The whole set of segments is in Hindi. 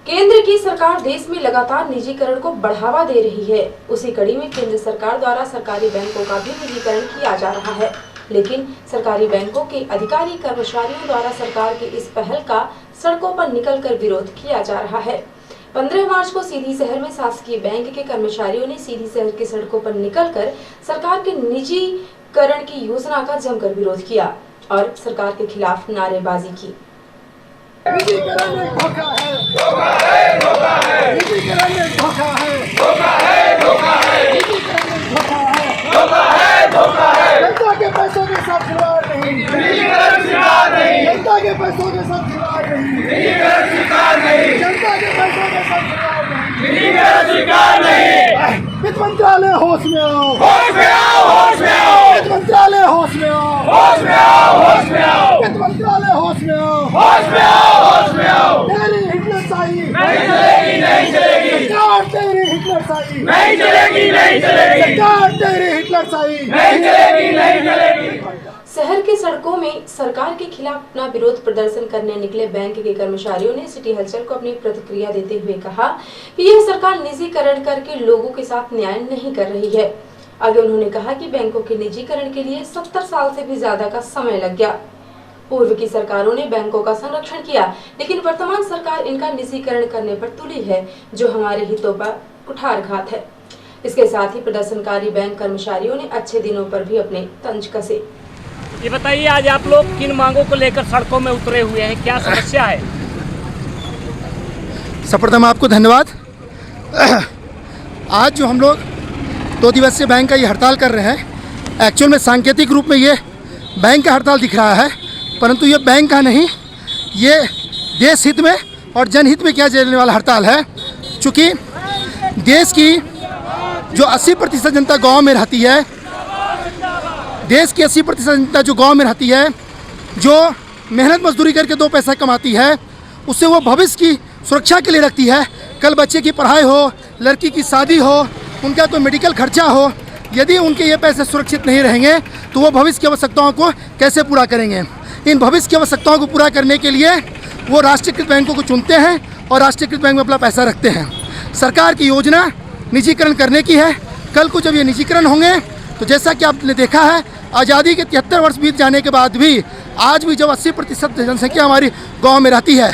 केंद्र की सरकार देश में लगातार निजीकरण को बढ़ावा दे रही है। उसी कड़ी में केंद्र सरकार द्वारा सरकारी बैंकों का भी निजीकरण किया जा रहा है, लेकिन सरकारी बैंकों के अधिकारी कर्मचारियों द्वारा सरकार की इस पहल का सड़कों पर निकलकर विरोध किया जा रहा है। 15 मार्च को सीधी शहर में शासकीय बैंक के कर्मचारियों ने सीधी शहर की सड़कों पर निकलकर सरकार के निजीकरण की योजना का जमकर विरोध किया और सरकार के खिलाफ नारेबाजी की। निजीकरण एक धोखा है, धोखा है, धोखा है। निजीकरण एक धोखा है, धोखा है, धोखा है। निजीकरण एक धोखा है, धोखा है, धोखा है। जनता के पैसों के साथ खिलवाड़ नहीं, निजीकरण स्वीकार नहीं। जनता के पैसों के साथ खिलवाड़ नहीं, निजीकरण स्वीकार नहीं। जनता के पैसों के साथ खिलवाड़ नहीं, निजीकरण स्वीकार नहीं। वित्त मंत्रालय होश में आओ, होश में आओ, होश में आओ। वित्त मंत्रालय होश में आओ, होश में आओ, होश में आओ। वित्त मंत्रालय होश में आओ, होश में आओ। तेरी हिटलरशाही नहीं चलेगी, नहीं चलेगी। सरकार तेरी हिटलरशाही नहीं चलेगी, नहीं चलेगी। सरकार तेरी हिटलरशाही नहीं चलेगी, नहीं चलेगी। शहर की सड़कों में सरकार के खिलाफ अपना विरोध प्रदर्शन करने निकले बैंक के कर्मचारियों ने सिटी हलचल को अपनी प्रतिक्रिया देते हुए कहा कि यह सरकार निजीकरण करके लोगों के साथ न्याय नहीं कर रही है। आगे उन्होंने कहा कि बैंकों के निजीकरण के लिए 70 साल से भी ज्यादा का समय लग गया। पूर्व की सरकारों ने बैंकों का संरक्षण किया, लेकिन वर्तमान सरकार इनका निजीकरण करने पर तुली है, जो हमारे हितों पर कुठारघात है। इसके साथ ही प्रदर्शनकारी बैंक कर्मचारियों ने अच्छे दिनों पर भी अपने तंज कसे। ये बताइए, आज आप लोग किन मांगों को लेकर सड़कों में उतरे हुए हैं, क्या समस्या है? सर्वप्रथम आपको धन्यवाद। आज जो हम लोग 2 दिवसीय बैंक का ये हड़ताल कर रहे हैं, एक्चुअल में सांकेतिक रूप में ये बैंक का हड़ताल दिख रहा है, परंतु ये बैंक का नहीं, ये देश हित में और जनहित में किया जाने वाला हड़ताल है। चूँकि देश की जो 80% जनता गाँव में रहती है, देश की 80% जनता जो गांव में रहती है, जो मेहनत मजदूरी करके 2 पैसा कमाती है, उससे वो भविष्य की सुरक्षा के लिए रखती है। कल बच्चे की पढ़ाई हो, लड़की की शादी हो, उनका कोई मेडिकल खर्चा हो, यदि उनके ये पैसे सुरक्षित नहीं रहेंगे तो वो भविष्य की आवश्यकताओं को कैसे पूरा करेंगे। इन भविष्य की आवश्यकताओं को पूरा करने के लिए वो राष्ट्रीयकृत बैंकों को चुनते हैं और राष्ट्रीयकृत बैंक में अपना पैसा रखते हैं। सरकार की योजना निजीकरण करने की है। कल को जब ये निजीकरण होंगे तो जैसा कि आपने देखा है, आज़ादी के 73 वर्ष बीत जाने के बाद भी आज भी जब 80% जनसंख्या हमारी गांव में रहती है,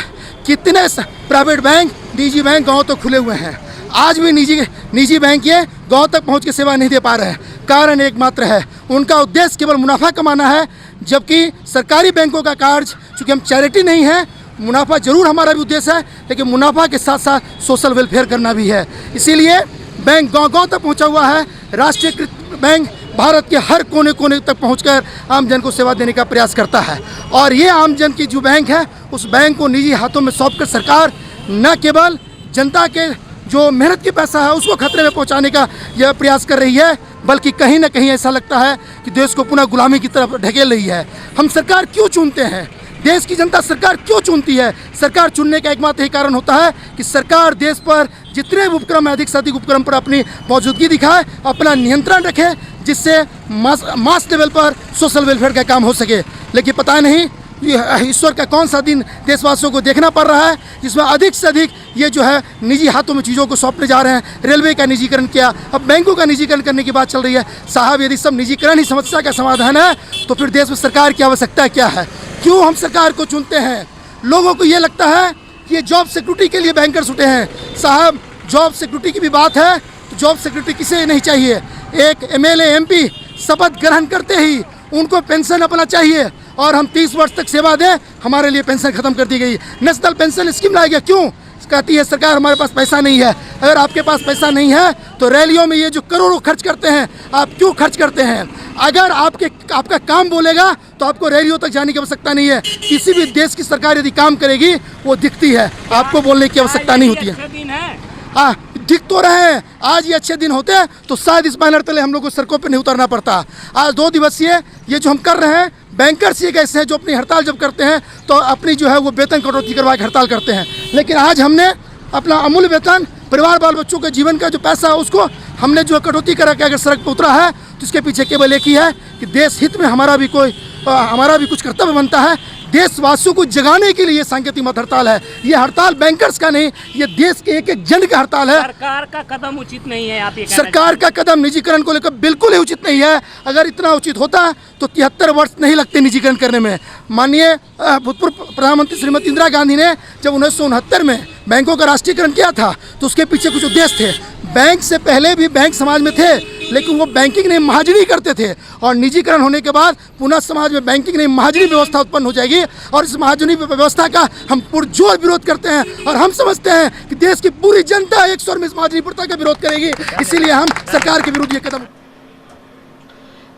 कितने प्राइवेट बैंक, निजी बैंक गांव तक खुले हुए हैं। आज भी निजी बैंक ये गांव तक पहुंच के सेवा नहीं दे पा रहे हैं। कारण एकमात्र है, उनका उद्देश्य केवल मुनाफा कमाना है, जबकि सरकारी बैंकों का कार्य, चूँकि हम चैरिटी नहीं है, मुनाफा जरूर हमारा भी उद्देश्य है, लेकिन मुनाफा के साथ साथ सोशल वेलफेयर करना भी है। इसीलिए बैंक गाँव तक पहुँचा हुआ है। राष्ट्रीयकृत बैंक भारत के हर कोने कोने तक पहुंचकर आम जन को सेवा देने का प्रयास करता है, और ये आम जन की जो बैंक है, उस बैंक को निजी हाथों में सौंपकर सरकार न केवल जनता के जो मेहनत की पैसा है उसको खतरे में पहुंचाने का यह प्रयास कर रही है, बल्कि कहीं ना कहीं ऐसा लगता है कि देश को पुनः गुलामी की तरफ ढकेल रही है। हम सरकार क्यों चुनते हैं? देश की जनता सरकार क्यों चुनती है? सरकार चुनने का एकमात्र ही कारण होता है कि सरकार देश पर जितने भी उपक्रम है, अधिक से अधिक उपक्रम पर अपनी मौजूदगी दिखाए, अपना नियंत्रण रखे, जिससे मास लेवल पर सोशल वेलफेयर का काम हो सके। लेकिन पता नहीं ईश्वर का कौन सा दिन देशवासियों को देखना पड़ रहा है, जिसमें अधिक से अधिक ये जो है निजी हाथों में चीज़ों को सौंपने जा रहे हैं। रेलवे का निजीकरण किया, अब बैंकों का निजीकरण करने की बात चल रही है। साहब, यदि सब निजीकरण ही समस्या का समाधान है तो फिर देश में सरकार की आवश्यकता क्या है? क्यों हम सरकार को चुनते हैं? लोगों को ये लगता है कि ये जॉब सिक्योरिटी के लिए बैंकर्स उठे हैं। साहब, जॉब सिक्योरिटी की भी बात है तो जॉब सिक्योरिटी किसे नहीं चाहिए? एक MLA MP शपथ ग्रहण करते ही उनको पेंशन अपना चाहिए, और हम 30 वर्ष तक सेवा दें, हमारे लिए पेंशन खत्म कर दी गई। नेशनल पेंशन स्कीम लाई गई, क्यों? कहती है सरकार हमारे पास पैसा नहीं है। अगर आपके पास पैसा नहीं है तो रैलियों में ये जो करोड़ों खर्च करते हैं, आप क्यों खर्च करते हैं? अगर आपका काम बोलेगा तो आपको रैलियों तक जाने की आवश्यकता नहीं है। किसी भी देश की सरकार यदि काम करेगी वो दिखती है, आपको बोलने की आवश्यकता नहीं होती है। हाँ, दिख तो रहे हैं। आज ये अच्छे दिन होते तो शायद इस बैनर तले हम लोग को सड़कों पर नहीं उतरना पड़ता। आज 2 दिवसीय ये जो हम कर रहे हैं, बैंकर्स ये कैसे हैं जो अपनी हड़ताल जब करते हैं तो अपनी जो है वो वेतन कटौती करवा के हड़ताल करते हैं, लेकिन आज हमने अपना अमूल्य वेतन, परिवार बाल बच्चों के जीवन का जो पैसा है उसको हमने जो कटौती करा के अगर सड़क पर उतरा है तो इसके पीछे केवल एक ही है कि देश हित में हमारा भी कुछ कर्तव्य बनता है। देशवासियों को जगाने के लिए ये सांकेतिक मत हड़ताल है। ये हड़ताल बैंकर्स का नहीं, ये देश के एक एक जन का हड़ताल है। सरकार का कदम उचित नहीं है, आप ये कहना सरकार का कदम निजीकरण को लेकर बिल्कुल ही उचित नहीं है। अगर इतना उचित होता तो 73 वर्ष नहीं लगते निजीकरण करने में। माननीय भूतपूर्व प्रधानमंत्री श्रीमती इंदिरा गांधी ने जब 1969 में बैंकों का राष्ट्रीयकरण किया था तो उसके पीछे कुछ उद्देश्य थे। बैंक से पहले भी बैंक समाज में थे, लेकिन वो बैंकिंग नहीं महाजनी करते थे, और निजीकरण होने के बाद पुनः समाज में बैंकिंग नहीं महाजनी व्यवस्था उत्पन्न हो जाएगी, और इस महाजनी व्यवस्था का हम पुरजोर विरोध करते हैं। और हम समझते हैं कि देश की पूरी जनता एक स्वर में इस महाजनी प्रथा का विरोध करेगी, इसीलिए हम सरकार के विरुद्ध ये कदम।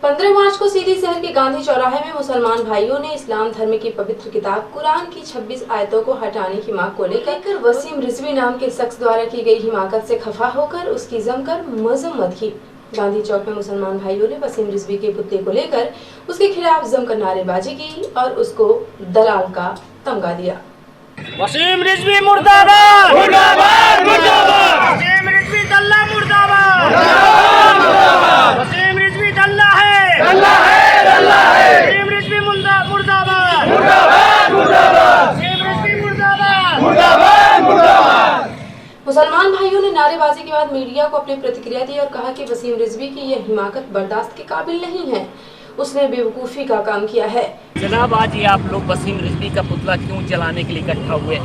15 मार्च को सीधी शहर के गांधी चौराहे में मुसलमान भाइयों ने इस्लाम धर्म की पवित्र किताब कुरान की 26 आयतों को हटाने की मांग को लेकर वसीम रिजवी नाम के शख्स द्वारा की गई हिमाकत से खफा होकर उसकी जमकर मजम्मत की। गांधी चौक में मुसलमान भाइयों ने वसीम रिजवी के पुतले को लेकर उसके खिलाफ जमकर नारेबाजी की और उसको दलाल का तमगा दिया। वसीम रिजवी मुर्दाबाद, मुर्दाबाद, मुर्दाबाद। वसीम रिजवी दल्ला मुर्दाबाद, मुर्दाबाद। वसीम रिजवी दल्ला है, दल्ला है, दल्ला है। वसीम रिजवी मुर्दाबाद, मुर्दाबाद, मुर्दाबाद। वसीम रिजवी मुर्दाबाद, मुर्दाबाद, मुर्दाबाद। मुसलमान भाइयों ने नारेबाजी के बाद मीडिया को अपनी प्रतिक्रिया दी और कहा कि वसीम रिजवी की यह हिमाकत बर्दाश्त के काबिल नहीं है, उसने बेवकूफ़ी का काम किया है। जनाब, आज ये आप लोग वसीम रिजवी का पुतला क्यों जलाने के लिए इकट्ठा हुए?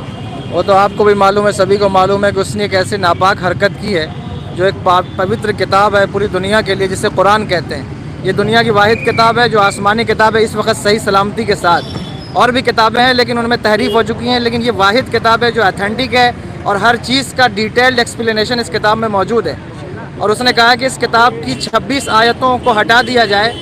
वो तो आपको भी मालूम है, सभी को मालूम है कि उसने एक ऐसी नापाक हरकत की है जो एक पवित्र किताब है पूरी दुनिया के लिए, जिसे कुरान कहते हैं। ये दुनिया की वाहिद किताब है जो आसमानी किताब है इस वक्त सही सलामती के साथ। और भी किताबें हैं लेकिन उनमें तहरीफ हो चुकी हैं, लेकिन ये वाहिद किताब है जो ऑथेंटिक है और हर चीज़ का डिटेल्ड एक्सप्लेनेशन इस किताब में मौजूद है। और उसने कहा कि इस किताब की 26 आयतों को हटा दिया जाए,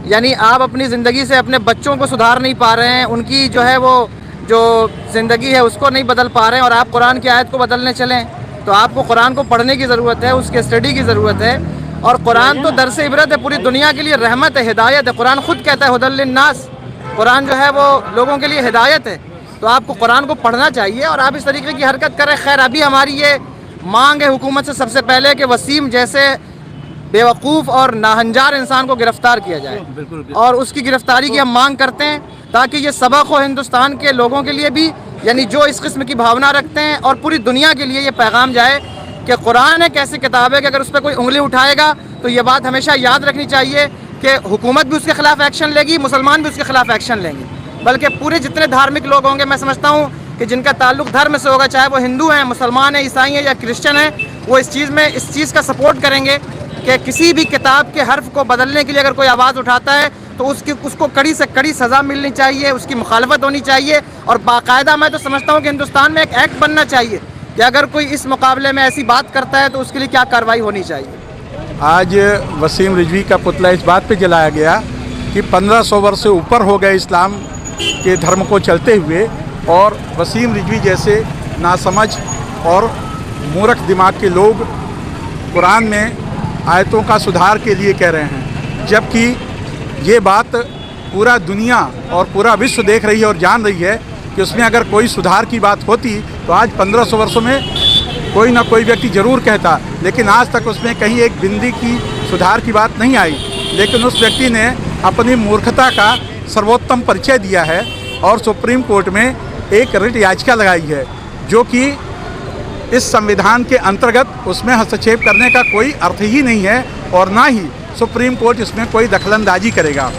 यानी आप अपनी ज़िंदगी से अपने बच्चों को सुधार नहीं पा रहे हैं, उनकी जो है वो जो ज़िंदगी है उसको नहीं बदल पा रहे हैं, और आप कुरान की आयत को बदलने चलें। तो आपको कुरान को पढ़ने की ज़रूरत है, उसके स्टडी की ज़रूरत है। और कुरान तो दरस इबरत है, पूरी दुनिया के लिए रहमत है, हिदायत है। कुरान खुद कहता है हुदल लिन्नास, कुरान जो है वो लोगों के लिए हिदायत है। तो आपको कुरान को पढ़ना चाहिए और आप इस तरीके की हरकत करें। खैर, अभी हमारी ये मांग है हुकूमत से सबसे पहले कि वसीम जैसे बेवकूफ़ और नाहंजार इंसान को गिरफ्तार किया जाए, और उसकी गिरफ्तारी की हम मांग करते हैं ताकि ये सबक हो हिंदुस्तान के लोगों के लिए भी, यानी जो इस किस्म की भावना रखते हैं, और पूरी दुनिया के लिए ये पैगाम जाए कि कुरान एक ऐसी किताब है कि अगर उस पर कोई उंगली उठाएगा तो ये बात हमेशा याद रखनी चाहिए कि हुकूमत भी उसके खिलाफ एक्शन लेगी, मुसलमान भी उसके खिलाफ एक्शन लेंगे, बल्कि पूरे जितने धार्मिक लोग होंगे, मैं समझता हूँ कि जिनका ताल्लुक धर्म से होगा, चाहे वो हिंदू हैं, मुसलमान हैं, ईसाई हैं या क्रिश्चियन हैं, वो इस चीज़ का सपोर्ट करेंगे कि किसी भी किताब के हर्फ को बदलने के लिए अगर कोई आवाज़ उठाता है तो उसको कड़ी से कड़ी सज़ा मिलनी चाहिए, उसकी मुखालफत होनी चाहिए। और बाकायदा मैं तो समझता हूँ कि हिंदुस्तान में एक एक्ट बनना चाहिए कि अगर कोई इस मुकाबले में ऐसी बात करता है तो उसके लिए क्या कार्रवाई होनी चाहिए। आज वसीम रिजवी का पुतला इस बात पे जलाया गया कि 1500 वर्ष से ऊपर हो गए इस्लाम के धर्म को चलते हुए, और वसीम रिजवी जैसे नासमझ और मूर्ख दिमाग के लोग कुरान में आयतों का सुधार के लिए कह रहे हैं, जबकि ये बात पूरा दुनिया और पूरा विश्व देख रही है और जान रही है कि उसमें अगर कोई सुधार की बात होती तो आज 1500 वर्षों में कोई ना कोई व्यक्ति ज़रूर कहता, लेकिन आज तक उसमें कहीं एक बिंदी की सुधार की बात नहीं आई। लेकिन उस व्यक्ति ने अपनी मूर्खता का सर्वोत्तम परिचय दिया है और सुप्रीम कोर्ट में एक रिट याचिका लगाई है, जो कि इस संविधान के अंतर्गत उसमें हस्तक्षेप करने का कोई अर्थ ही नहीं है, और ना ही सुप्रीम कोर्ट इसमें कोई दखलंदाजी करेगा,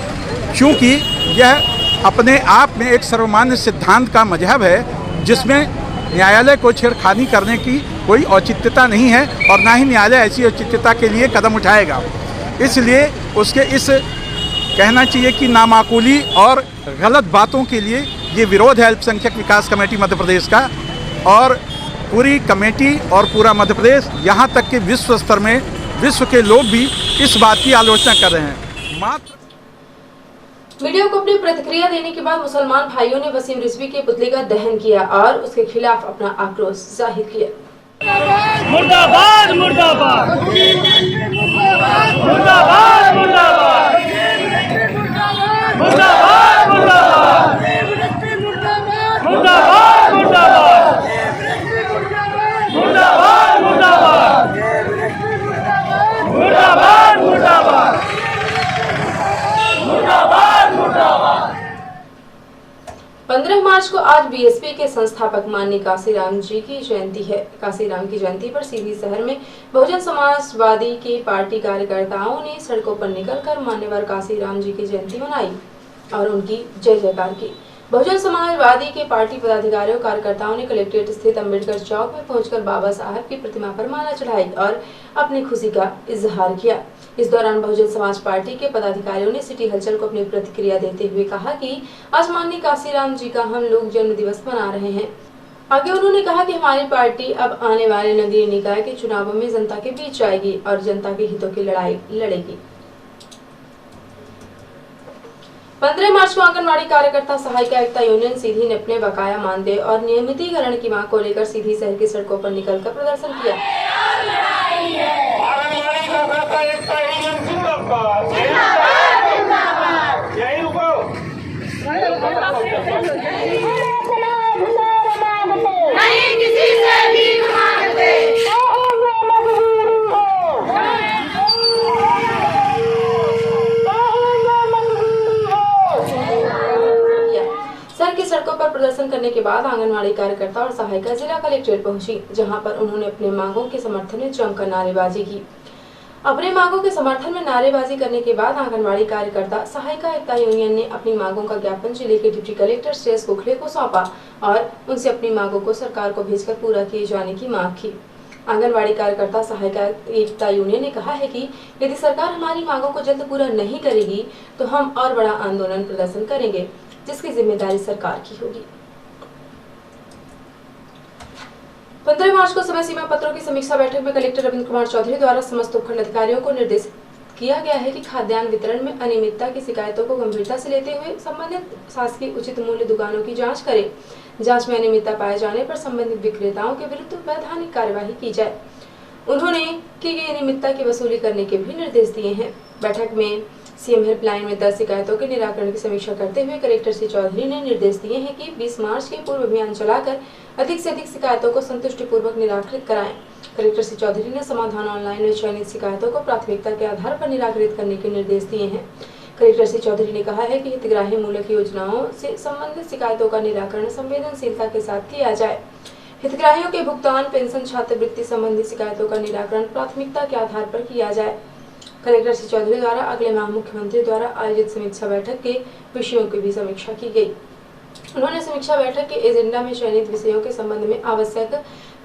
क्योंकि यह अपने आप में एक सर्वमान्य सिद्धांत का मजहब है जिसमें न्यायालय को छेड़खानी करने की कोई औचित्यता नहीं है, और ना ही न्यायालय ऐसी औचित्यता के लिए कदम उठाएगा। इसलिए उसके इस कहना चाहिए कि नामाकूली और गलत बातों के लिए ये विरोध है अल्पसंख्यक विकास कमेटी मध्य प्रदेश का, और पूरी कमेटी और पूरा मध्य प्रदेश, यहाँ तक कि विश्व स्तर में विश्व के लोग भी इस बात की आलोचना कर रहे हैं। मात्र वीडियो को अपनी प्रतिक्रिया देने के बाद मुसलमान भाइयों ने वसीम रिजवी के पुतले का दहन किया और उसके खिलाफ अपना आक्रोश जाहिर किया। मुर्दाबाद, मुर्दाबाद, मुर्दाबाद, मुर्दाबाद, मुर्दाबाद, मुर्दाबाद, मुर्दाबाद, मुर्दाबाद, मुर्दाबाद, मुर्दाबाद, मुर्दाबाद, मुर्दाबाद। के संस्थापक माननीय काशीराम जी की जयंती है। काशीराम की जयंती पर सीधी शहर में बहुजन समाजवादी के पार्टी कार्यकर्ताओं ने सड़कों पर निकलकर मान्यवर काशीराम जी की जयंती मनाई और उनकी जय जयकार की। बहुजन समाजवादी के पार्टी पदाधिकारियों कार्यकर्ताओं ने कलेक्ट्रेट स्थित अंबेडकर चौक में पहुंचकर बाबा साहब की प्रतिमा पर माला चढ़ाई और अपनी खुशी का इजहार किया। इस दौरान बहुजन समाज पार्टी के पदाधिकारियों ने सिटी हलचल को अपनी प्रतिक्रिया देते हुए कहा कि आज माननीय काशीराम जी का हम लोग जन्म दिवस मना रहे हैं। आगे उन्होंने कहा कि हमारी पार्टी अब आने वाले नगरीय निकाय के चुनावों में जनता के बीच जाएगी और जनता के हितों की लड़ाई लड़ेगी। 15 मार्च को आंगनवाड़ी कार्यकर्ता सहायिका एकता यूनियन सीधी ने अपने बकाया मानदेय और नियमितीकरण की मांग को लेकर सीधी शहर की सड़कों पर निकलकर प्रदर्शन किया। सड़कों पर प्रदर्शन करने के बाद आंगनवाड़ी कार्यकर्ता और सहायिका जिला कलेक्ट्रेट पहुंची, जहां पर उन्होंने अपने मांगों के समर्थन में जमकर नारेबाजी की। अपने मांगों के समर्थन में नारेबाजी करने के बाद आंगनवाड़ी कार्यकर्ता सहायिका एकता यूनियन ने अपनी मांगों का ज्ञापन जिले के डिप्टी कलेक्टर श्रेयस गोखले को सौंपा और उनसे अपनी मांगों को सरकार को भेजकर पूरा किए जाने की मांग की। आंगनवाड़ी कार्यकर्ता सहायिका एकता यूनियन ने कहा है कि यदि सरकार हमारी मांगों को जल्द पूरा नहीं करेगी तो हम और बड़ा आंदोलन प्रदर्शन करेंगे, जिसकी जिम्मेदारी सरकार की होगी। 15 मार्च को समय सीमा पत्रों की समीक्षा बैठक में कलेक्टर रविंद्र कुमार चौधरी द्वारा समस्त उपखंड अधिकारियों को निर्देशित किया गया है कि खाद्यान्न वितरण में अनियमितता की शिकायतों को गंभीरता से लेते हुए संबंधित शासकीय उचित मूल्य दुकानों की जांच करें। जांच में अनियमितता पाए जाने पर संबंधित विक्रेताओं के विरुद्ध वैधानिक कार्यवाही की जाए। उन्होंने की गई अनियमितता की वसूली करने के भी निर्देश दिए हैं। बैठक में सीएम हेल्पलाइन में दर्ज शिकायतों के निराकरण की समीक्षा करते हुए कलेक्टर श्री चौधरी ने निर्देश दिए हैं कि 20 मार्च के पूर्व अभियान चलाकर अधिक से अधिक शिकायतों को संतुष्टिपूर्वक निराकृत कराएं। कलेक्टर श्री चौधरी ने समाधान ऑनलाइन में चयनित शिकायतों को प्राथमिकता के आधार पर निराकृत करने के निर्देश दिए हैं। कलेक्टर श्री चौधरी ने कहा है कि हितग्राही मूलक योजनाओं से संबंधित शिकायतों का निराकरण संवेदनशीलता के साथ किया जाए। हितग्राहियों के भुगतान, पेंशन, छात्रवृत्ति संबंधी शिकायतों का निराकरण प्राथमिकता के आधार पर किया जाए। कलेक्टर श्री चौधरी द्वारा अगले माह मुख्यमंत्री द्वारा आयोजित समीक्षा बैठक के विषयों की भी समीक्षा की गई। उन्होंने समीक्षा बैठक के एजेंडा में चयनित विषयों के संबंध में आवश्यक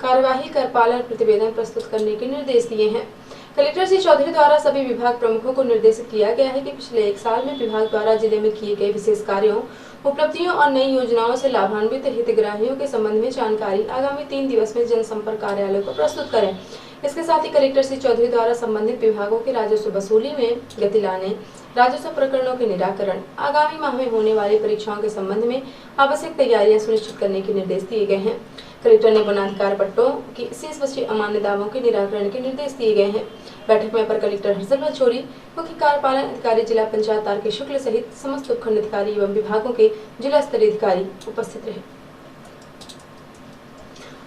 कार्यवाही कर पालन प्रतिवेदन प्रस्तुत करने के निर्देश दिए हैं। कलेक्टर श्री चौधरी द्वारा सभी विभाग प्रमुखों को निर्देशित किया गया है कि पिछले 1 साल में विभाग द्वारा जिले में किए गए विशेष कार्यों, उपलब्धियों और नई योजनाओं से लाभान्वित हितग्राहियों के संबंध में जानकारी आगामी 3 दिवस में जनसंपर्क कार्यालय को प्रस्तुत करें। इसके साथ ही कलेक्टर श्री चौधरी द्वारा संबंधित विभागों के राजस्व वसूली में गति लाने, राजस्व प्रकरणों के निराकरण, आगामी माह में होने वाली परीक्षाओं के संबंध में आवश्यक तैयारियां सुनिश्चित करने के निर्देश दिए गए हैं। कलेक्टर ने वनाधिकार पट्टों की शेष बचे अमान्य दावों के निराकरण के निर्देश दिए गए हैं। बैठक में अपर कलेक्टर हर्षल मछोरी, मुख्य कार्यपालन अधिकारी जिला पंचायत तारके शुक्ल सहित समस्त उपखंड अधिकारी एवं विभागों के जिला स्तरीय अधिकारी उपस्थित रहे।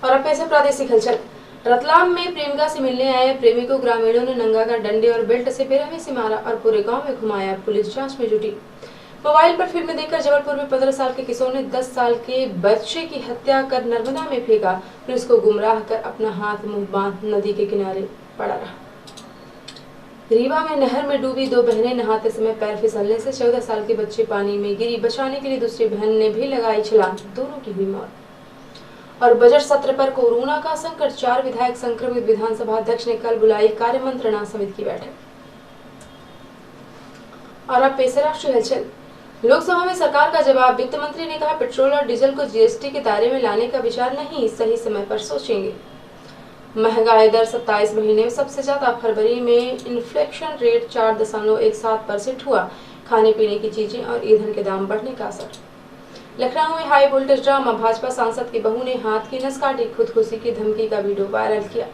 और अब ऐसे प्रादेशिक हलचल। रतलाम में प्रेमिका से मिलने आए प्रेमी को ग्रामीणों ने नंगा कर डंडे और बेल्ट से बेरहमी से मारा और पूरे गांव में घुमाया। पुलिस जांच में जुटी। मोबाइल पर फिल्में देखकर जबलपुर में 15 साल के किशोर ने 10 साल के बच्चे की हत्या कर नर्मदा में फेंका। पुलिस को गुमराह कर अपना हाथ मुंह बांध नदी के किनारे पड़ा रहा। रीवा में नहर में डूबी 2 बहनें नहाते समय पैर फिसलने से 14 साल के बच्चे पानी में गिरी। बचाने के लिए दूसरी बहन ने भी लगाई छलांग, दोनों की हुई मौत। और बजट सत्र पर कोरोना का संकट, 4 विधायक संक्रमित। विधानसभा अध्यक्ष ने कल बुलाई कार्य मंत्रणा समिति की बैठक। और अब पेश राष्ट्रीय हलचल। लोकसभा में सरकार का जवाब। वित्त मंत्री ने कहा, पेट्रोल और डीजल को जीएसटी के दायरे में लाने का विचार नहीं, सही समय पर सोचेंगे। महंगाई दर 27 महीने में सबसे ज्यादा। फरवरी में इन्फ्लेशन रेट 4.17% हुआ। खाने पीने की चीजें और ईंधन के दाम बढ़ने का असर। लखनऊ में हाई वोल्टेज ड्रामा। भाजपा सांसद की बहू ने हाथ की नस काटी। खुदकुशी की धमकी का वीडियो वायरल किया।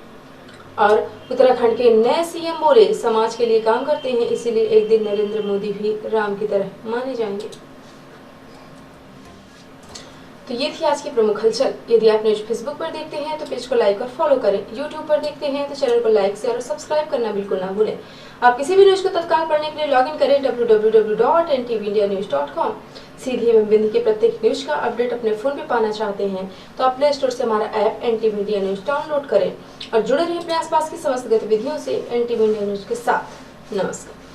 और उत्तराखंड के नए सीएम बोले, समाज के लिए काम करते हैं, इसीलिए एक दिन नरेंद्र मोदी भी राम की तरह माने जाएंगे। तो ये थी आज की प्रमुख हलचल। यदि आप न्यूज फेसबुक पर देखते हैं तो पेज को लाइक और फॉलो करें। यूट्यूब पर देखते हैं तो चैनल को लाइक, शेयर और सब्सक्राइब करना बिल्कुल ना भूलें। आप किसी भी न्यूज को तत्काल पढ़ने के लिए लॉगिन करें www.ntvindianews.com। सीधी एवं बिंदी के प्रत्येक न्यूज का अपडेट अपने फोन पे पाना चाहते हैं तो आप प्ले स्टोर से हमारा app NT media news download करें और जुड़े रहिए अपने आसपास की समस्त गतिविधियों से NT मीडिया न्यूज के साथ। नमस्कार।